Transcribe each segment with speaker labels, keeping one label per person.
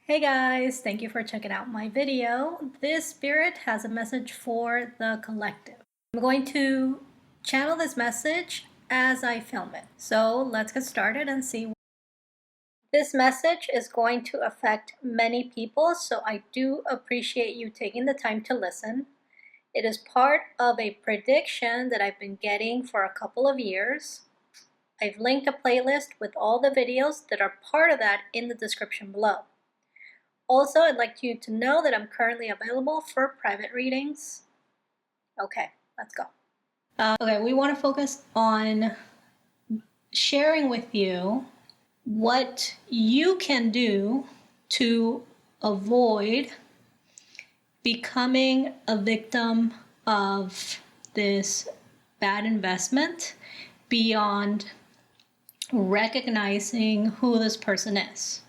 Speaker 1: Hey guys, thank you for checking out my video. This spirit has a message for the collective. I'm going to channel this message as I film it. So let's get started and see. This message is going to affect many people, so I do appreciate you taking the time to listen. It is part of a prediction that I've been getting for a couple of years. I've linked a playlist with all the videos that are part of that in the description below. Also, I'd like you to know that I'm currently available for private readings. Okay, let's go. Okay, we want to focus on sharing with you what you can do to avoid becoming a victim of this bad investment beyond recognizing who this person is.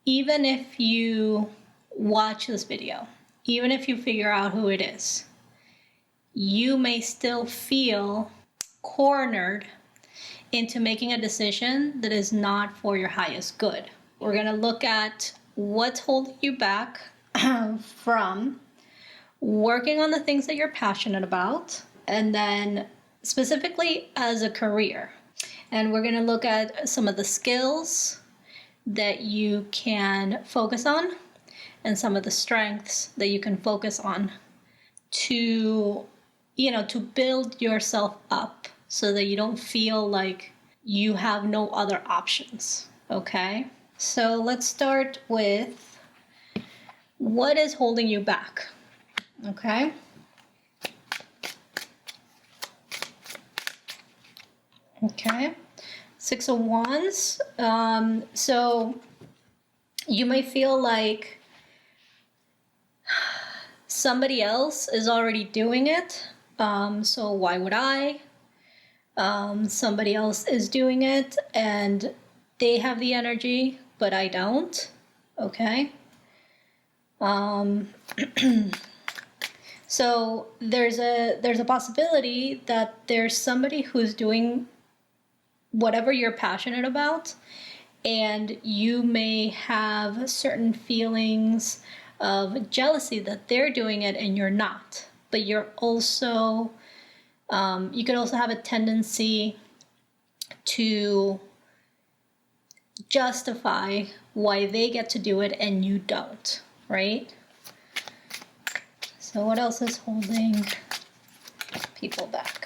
Speaker 1: Even if you watch this video, even if you figure out who it is, you may still feel cornered into making a decision that is not for your highest good. We're going to look at what's holding you back from working on the things that you're passionate about, and then specifically as a career. And we're going to look at some of the skills that you can focus on and some of the strengths that you can focus on to build yourself up so that you don't feel like you have no other options. Okay, so let's start with what is holding you back. Okay, Six of Wands. So you may feel like somebody else is already doing it. So why would I? Somebody else is doing it and they have the energy, but I don't. Okay. So there's a possibility that there's somebody who's doing whatever you're passionate about, and you may have certain feelings of jealousy that they're doing it and you're not. But you're also, you could also have a tendency to justify why they get to do it and you don't, right? So what else is holding people back?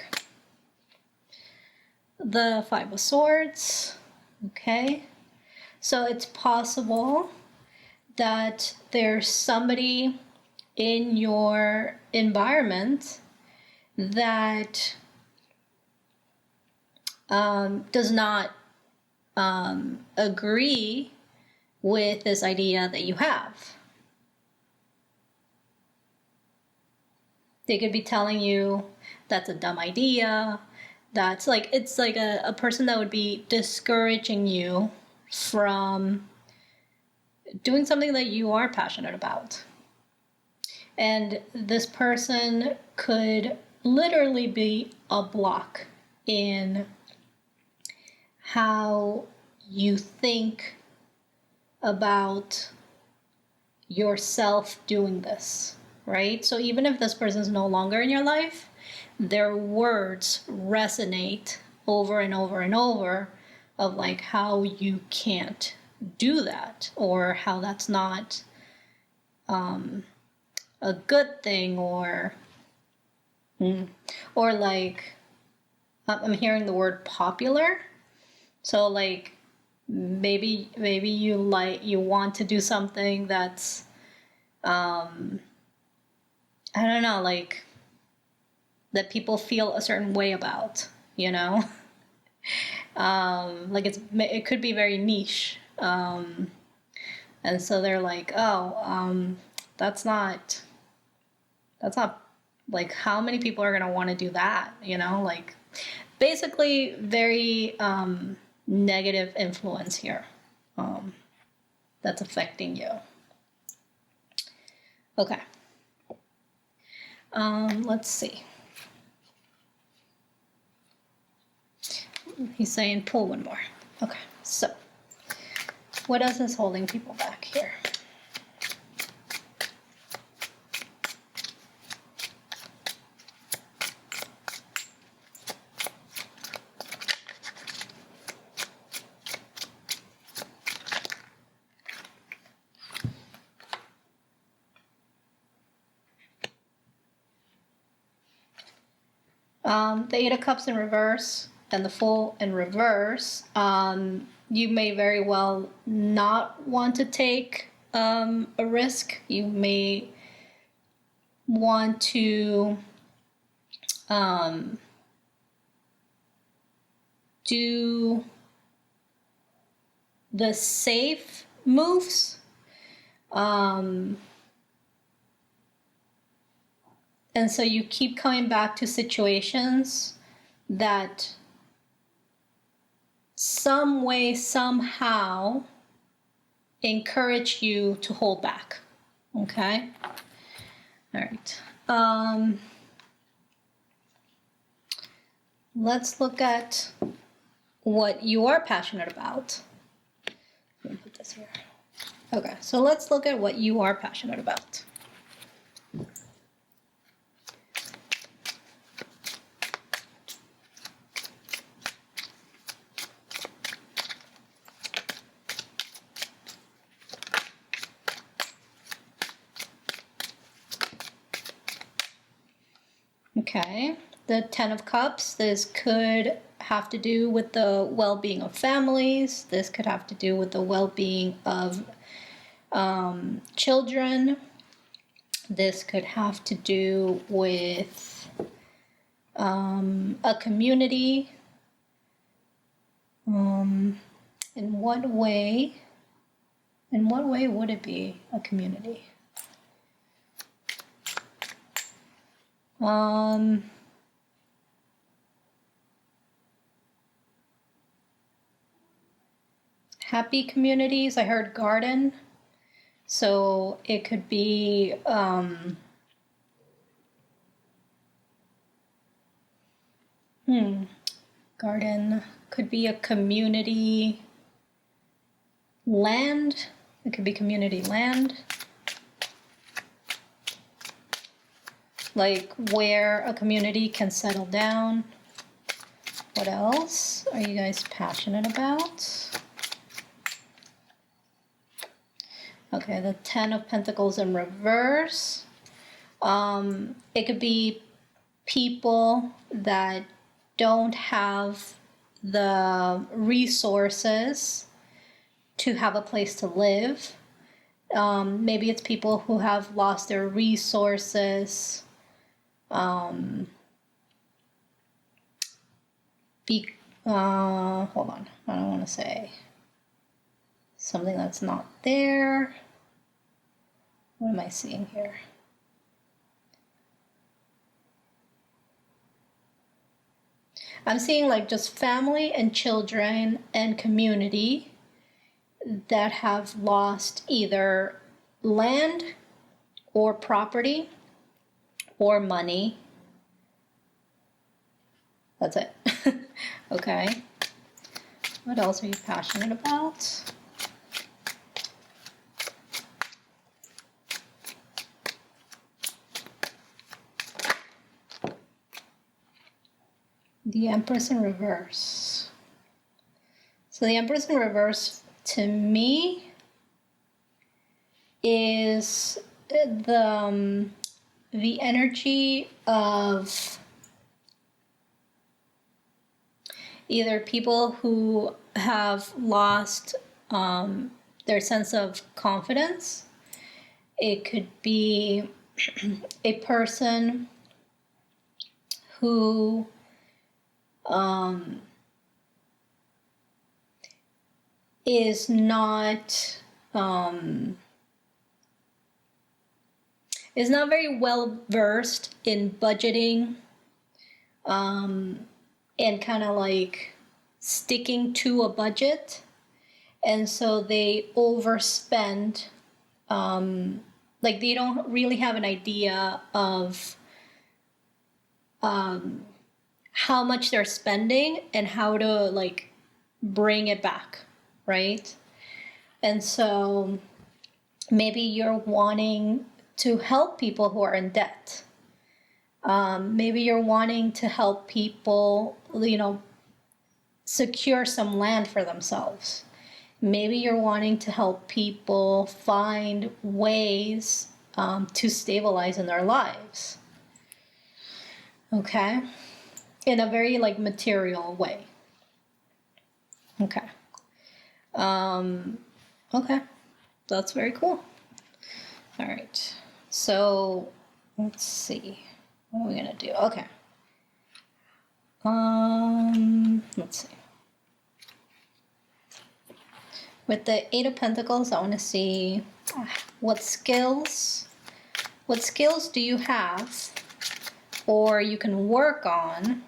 Speaker 1: The Five of Swords. Okay, so it's possible that there's somebody in your environment that does not agree with this idea that you have. They could be telling you that's a dumb idea. That's like, it's like a person that would be discouraging you from doing something that you are passionate about. And this person could literally be a block in how you think about yourself doing this, right? So even if this person is no longer in your life, their words resonate over and over and over of like how you can't do that, or how that's not a good thing, or like I'm hearing the word popular. So like maybe you want to do something that's I don't know, like that people feel a certain way about, you know. Like it could be very niche, and so they're like, oh, that's not like, how many people are gonna want to do that, you know? Like basically very negative influence here that's affecting you. Okay, let's see. He's saying pull one more. Okay, so what else is holding people back here? The Eight of Cups in reverse and the Fool in reverse. You may very well not want to take a risk. You may want to do the safe moves. And so you keep coming back to situations that some way, somehow encourage you to hold back. Okay? All right. Let's look at what you are passionate about. Let me put this here. Okay, so let's look at what you are passionate about. Okay, the Ten of Cups, this could have to do with the well-being of families. This could have to do with the well-being of children. This could have to do with a community. In what way would it be a community? Happy communities, I heard garden. So it could be garden, could be a community land. It could be community land. Like where a community can settle down. What else are you guys passionate about? Okay, the Ten of Pentacles in reverse. It could be people that don't have the resources to have a place to live. Maybe it's people who have lost their resources. Hold on, I don't want to say something that's not there. What am I seeing here? I'm seeing like just family and children and community that have lost either land or property or money. That's it. Okay. What else are you passionate about? The Empress in reverse. So the Empress in reverse to me is the energy of either people who have lost their sense of confidence. It could be a person who is not very well versed in budgeting and kind of like sticking to a budget, and so they overspend. Like they don't really have an idea of how much they're spending and how to like bring it back, right? And so maybe you're wanting to help people who are in debt. Maybe you're wanting to help people, secure some land for themselves. Maybe you're wanting to help people find ways to stabilize in their lives. Okay. in a very like material way. Okay. Okay. That's very cool. All right. So let's see. What are we gonna do? Okay. Let's see. With the Eight of Pentacles, I want to see what skills do you have, or you can work on,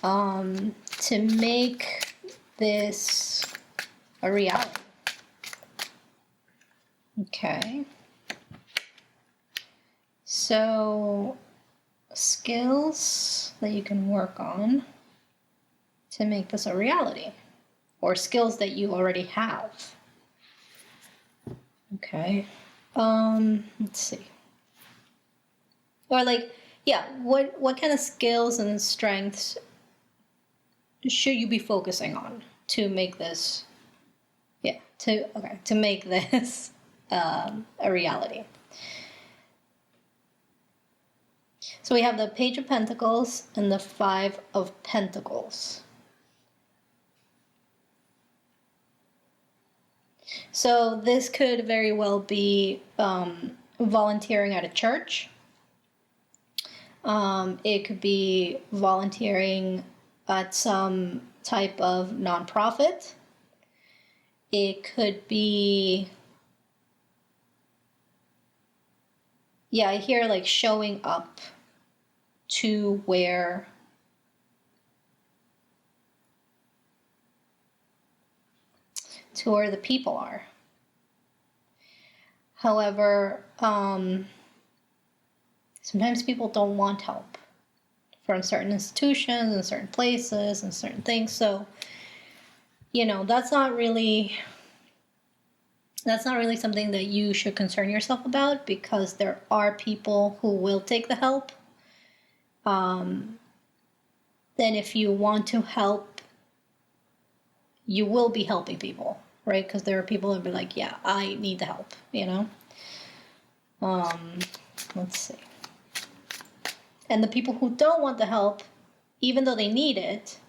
Speaker 1: to make this a reality. Okay. So, skills that you can work on to make this a reality, or skills that you already have. Okay. Let's see. Or like, yeah, what kind of skills and strengths should you be focusing on to make this, to make this a reality? So we have the Page of Pentacles and the Five of Pentacles. So this could very well be volunteering at a church. It could be volunteering at some type of nonprofit. It could be, yeah, I hear like showing up to where the people are. However, sometimes people don't want help from certain institutions and certain places and certain things. So, that's not really something that you should concern yourself about, because there are people who will take the help. Then if you want to help, you will be helping people, right? Because there are people who will be like, yeah, I need the help, Let's see. And the people who don't want the help, even though they need it,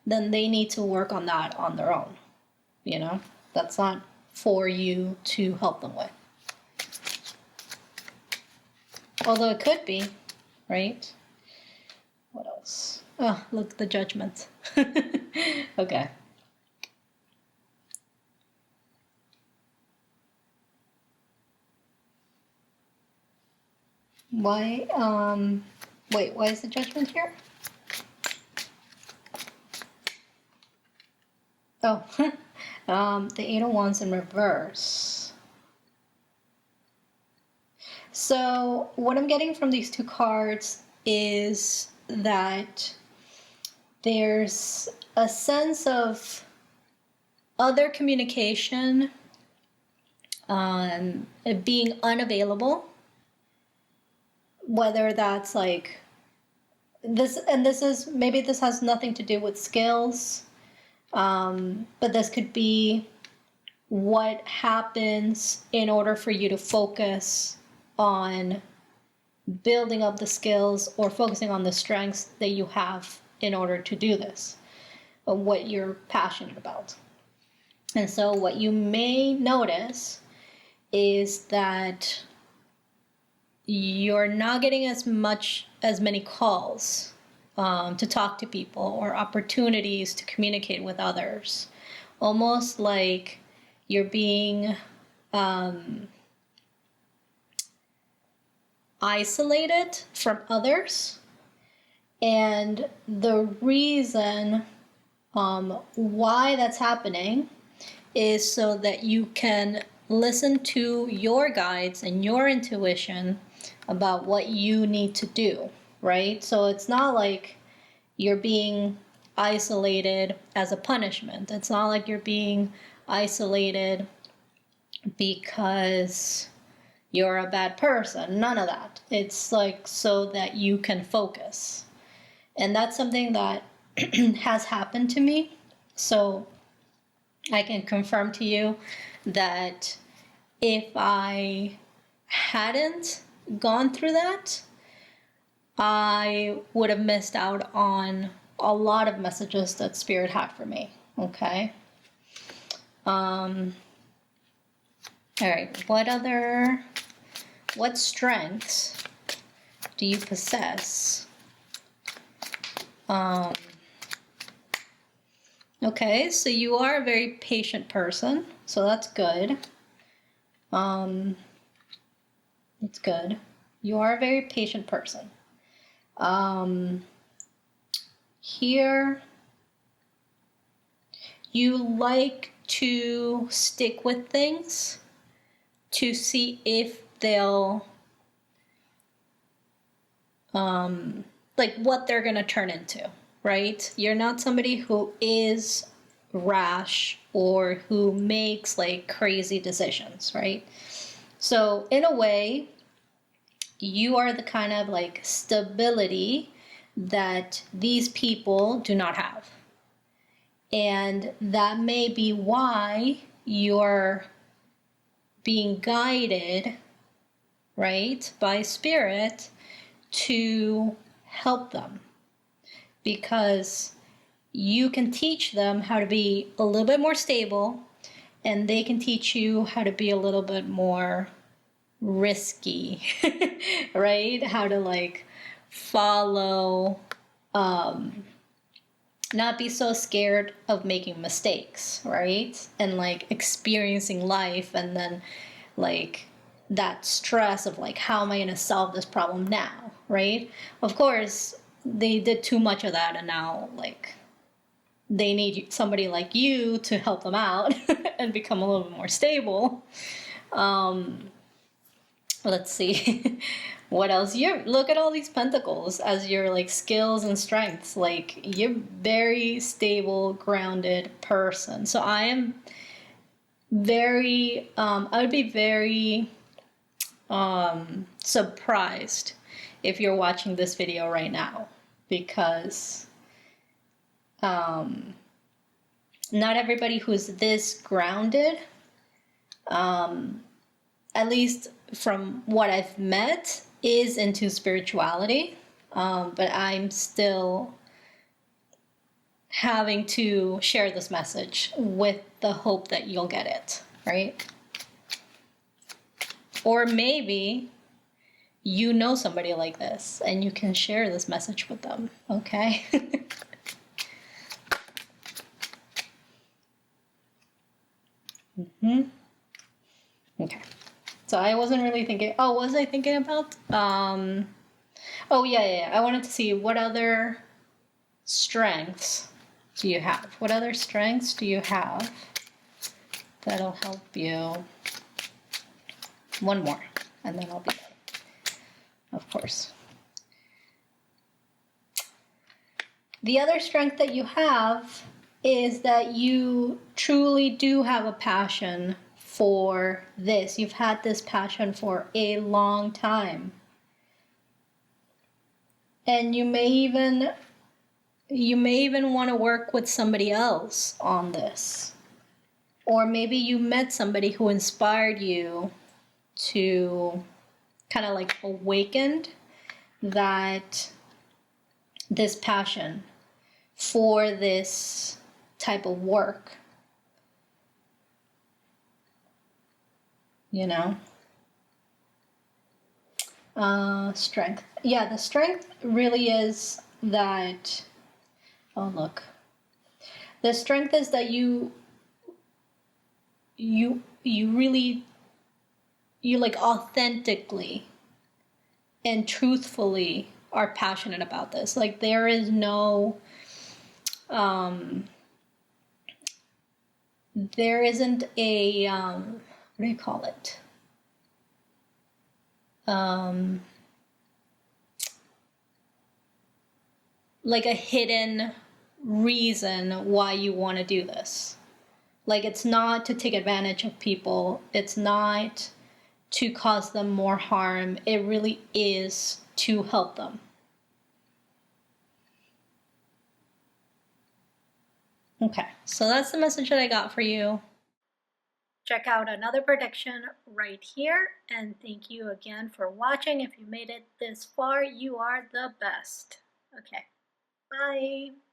Speaker 1: then they need to work on that on their own, That's not for you to help them with. Although it could be, right? What else? Oh, look, the Judgment. Okay. Why, wait, why is the Judgment here? Oh, the Eight of Wands in reverse. So what I'm getting from these two cards is that there's a sense of other communication, being unavailable, whether that's like this, and maybe this has nothing to do with skills, but this could be what happens in order for you to focus on building up the skills or focusing on the strengths that you have in order to do this, or what you're passionate about. And so what you may notice is that you're not getting as many calls to talk to people, or opportunities to communicate with others. Almost like you're being isolated from others. And the reason why that's happening is so that you can listen to your guides and your intuition about what you need to do, right? So it's not like you're being isolated as a punishment. It's not like you're being isolated because you're a bad person. None of that. It's like so that you can focus. And that's something that has happened to me. So I can confirm to you that if I hadn't gone through that, I would have missed out on a lot of messages that Spirit had for me. Okay. All right. What strengths do you possess? Okay, so you are a very patient person, so that's good. It's good. You are a very patient person. Here, you like to stick with things to see if they'll, like what they're gonna turn into, right? You're not somebody who is rash or who makes like crazy decisions, right? So in a way, you are the kind of like stability that these people do not have. And that may be why you're being guided, right, by Spirit to help them. Because you can teach them how to be a little bit more stable, and they can teach you how to be a little bit more risky, right? How to like follow, not be so scared of making mistakes, right? And like experiencing life, and then like that stress of like, how am I going to solve this problem now, right? Of course, they did too much of that, and now like they need somebody like you to help them out and become a little bit more stable. Let's see. What else? You look at all these pentacles as your like skills and strengths. Like you're very stable, grounded person. So I am very I would be very surprised if you're watching this video right now, because not everybody who's this grounded, at least from what I've met, is into spirituality. But I'm still having to share this message with the hope that you'll get it, right? Or maybe you know somebody like this and you can share this message with them, okay? Okay. So I wasn't really thinking, oh, was I thinking about? Oh, yeah. I wanted to see what other strengths do you have? What other strengths do you have that'll help you? One more, and then I'll be done, of course. The other strength that you have is that you truly do have a passion for this. You've had this passion for a long time. And you may even want to work with somebody else on this. Or maybe you met somebody who inspired you to kind of like awakened this passion for this type of work. You know? Strength. Yeah, the strength really is that, oh look. The strength is that you really, you like authentically and truthfully are passionate about this. Like there is no, there isn't a, what do you call it? Like a hidden reason why you want to do this. Like it's not to take advantage of people. It's not to cause them more harm. It really is to help them. Okay, so that's the message that I got for you. check out another prediction right here. And thank you again for watching. If you made it this far, you are the best. Okay, bye.